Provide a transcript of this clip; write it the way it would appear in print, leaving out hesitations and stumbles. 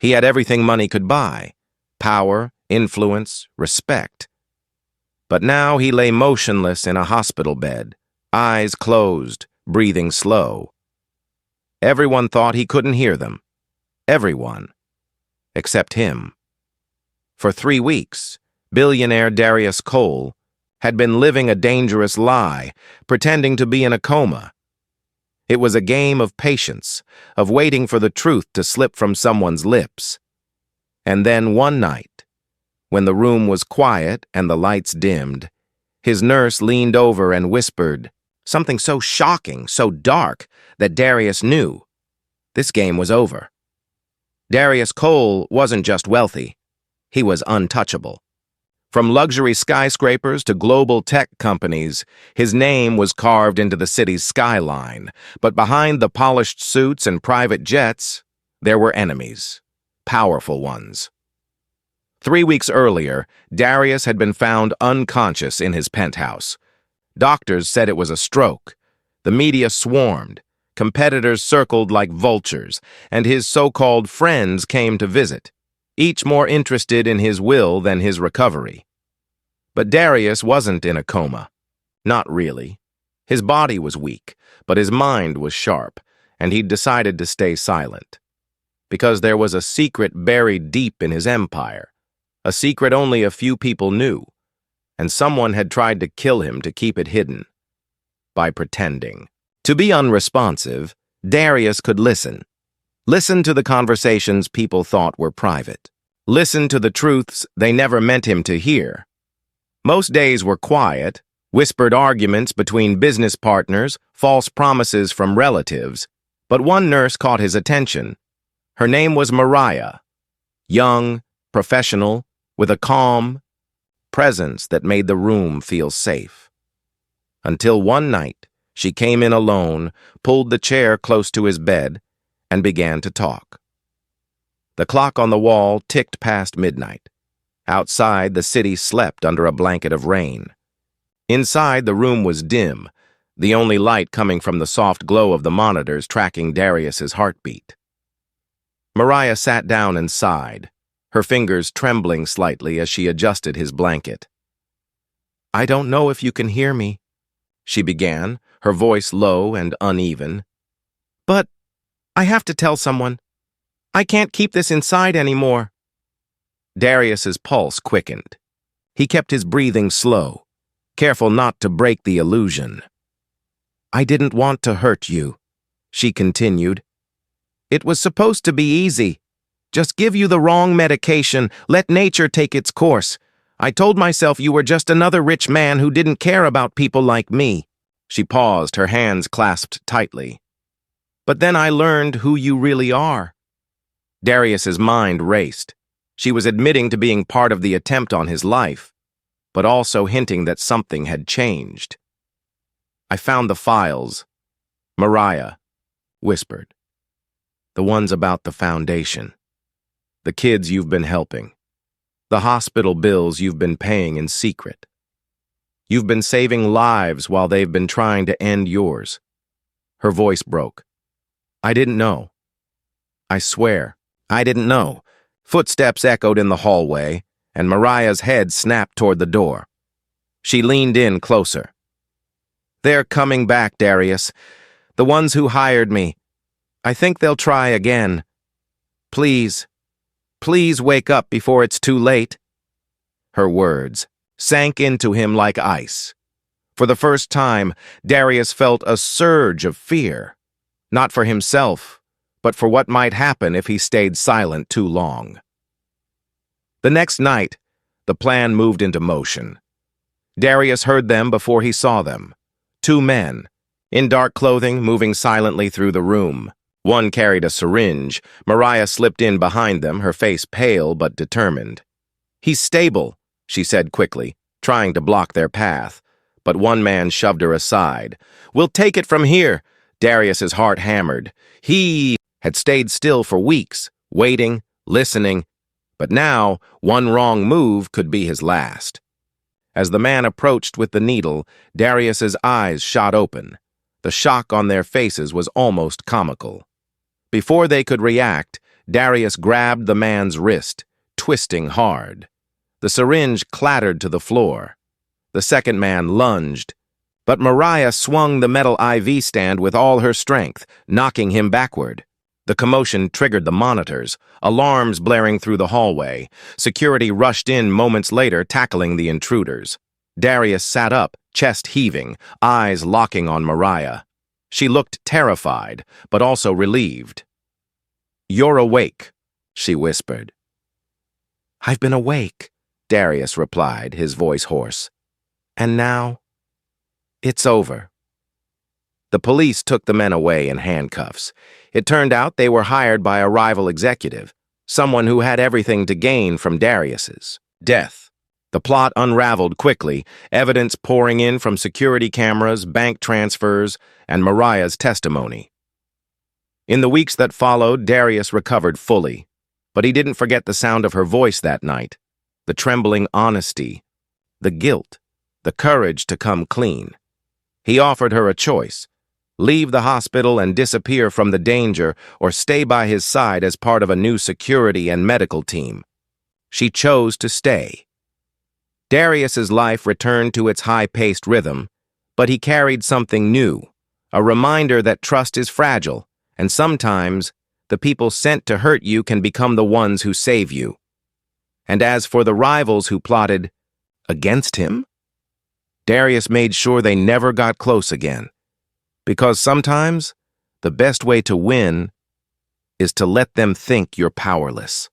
He had everything money could buy: power, influence, respect. But now he lay motionless in a hospital bed, eyes closed, breathing slow. Everyone thought he couldn't hear them. Everyone. Except him. For 3 weeks, billionaire Darius Cole had been living a dangerous lie, pretending to be in a coma. It was a game of patience, of waiting for the truth to slip from someone's lips. And then one night, when the room was quiet and the lights dimmed, his nurse leaned over and whispered something so shocking, so dark, that Darius knew this game was over. Darius Cole wasn't just wealthy, he was untouchable. From luxury skyscrapers to global tech companies, his name was carved into the city's skyline. But behind the polished suits and private jets, there were enemies, powerful ones. 3 weeks earlier, Darius had been found unconscious in his penthouse. Doctors said it was a stroke. The media swarmed. Competitors circled like vultures, and his so-called friends came to visit, each more interested in his will than his recovery. But Darius wasn't in a coma. Not really. His body was weak, but his mind was sharp, and he'd decided to stay silent. Because there was a secret buried deep in his empire, a secret only a few people knew, and someone had tried to kill him to keep it hidden. By pretending. To be unresponsive, Darius could listen. Listen to the conversations people thought were private. Listen to the truths they never meant him to hear. Most days were quiet, whispered arguments between business partners, false promises from relatives, but one nurse caught his attention. Her name was Mariah. Young, professional, with a calm presence that made the room feel safe. Until one night, she came in alone, pulled the chair close to his bed, and began to talk. The clock on the wall ticked past midnight. Outside, the city slept under a blanket of rain. Inside, the room was dim, the only light coming from the soft glow of the monitors tracking Darius's heartbeat. Mariah sat down and sighed, her fingers trembling slightly as she adjusted his blanket. "I don't know if you can hear me," she began, her voice low and uneven. "But I have to tell someone. I can't keep this inside anymore." Darius's pulse quickened. He kept his breathing slow, careful not to break the illusion. "I didn't want to hurt you," she continued. "It was supposed to be easy. Just give you the wrong medication, let nature take its course. I told myself you were just another rich man who didn't care about people like me." She paused, her hands clasped tightly. "But then I learned who you really are." Darius's mind raced. She was admitting to being part of the attempt on his life, but also hinting that something had changed. "I found the files," Mariah whispered. "The ones about the foundation. The kids you've been helping. The hospital bills you've been paying in secret. You've been saving lives while they've been trying to end yours." Her voice broke. "I didn't know. I swear, I didn't know." Footsteps echoed in the hallway, and Mariah's head snapped toward the door. She leaned in closer. "They're coming back, Darius. The ones who hired me. I think they'll try again. Please, please wake up before it's too late." Her words sank into him like ice. For the first time, Darius felt a surge of fear, not for himself, but for what might happen if he stayed silent too long. The next night, the plan moved into motion. Darius heard them before he saw them. 2 men, in dark clothing, moving silently through the room. One carried a syringe. Mariah slipped in behind them, her face pale but determined. "He's stable," she said quickly, trying to block their path. But one man shoved her aside. "We'll take it from here." Darius's heart hammered. He had stayed still for weeks, waiting, listening, but now one wrong move could be his last. As the man approached with the needle, Darius's eyes shot open. The shock on their faces was almost comical. Before they could react, Darius grabbed the man's wrist, twisting hard. The syringe clattered to the floor. The second man lunged, but Mariah swung the metal IV stand with all her strength, knocking him backward. The commotion triggered the monitors, alarms blaring through the hallway. Security rushed in moments later, tackling the intruders. Darius sat up, chest heaving, eyes locking on Mariah. She looked terrified, but also relieved. "You're awake," she whispered. "I've been awake," Darius replied, his voice hoarse. "And now, it's over." The police took the men away in handcuffs. It turned out they were hired by a rival executive, someone who had everything to gain from Darius's death. The plot unraveled quickly, evidence pouring in from security cameras, bank transfers, and Mariah's testimony. In the weeks that followed, Darius recovered fully, but he didn't forget the sound of her voice that night, the trembling honesty, the guilt, the courage to come clean. He offered her a choice: leave the hospital and disappear from the danger, or stay by his side as part of a new security and medical team. She chose to stay. Darius's life returned to its high-paced rhythm, but he carried something new, a reminder that trust is fragile, and sometimes the people sent to hurt you can become the ones who save you. And as for the rivals who plotted against him, Darius made sure they never got close again. Because sometimes the best way to win is to let them think you're powerless.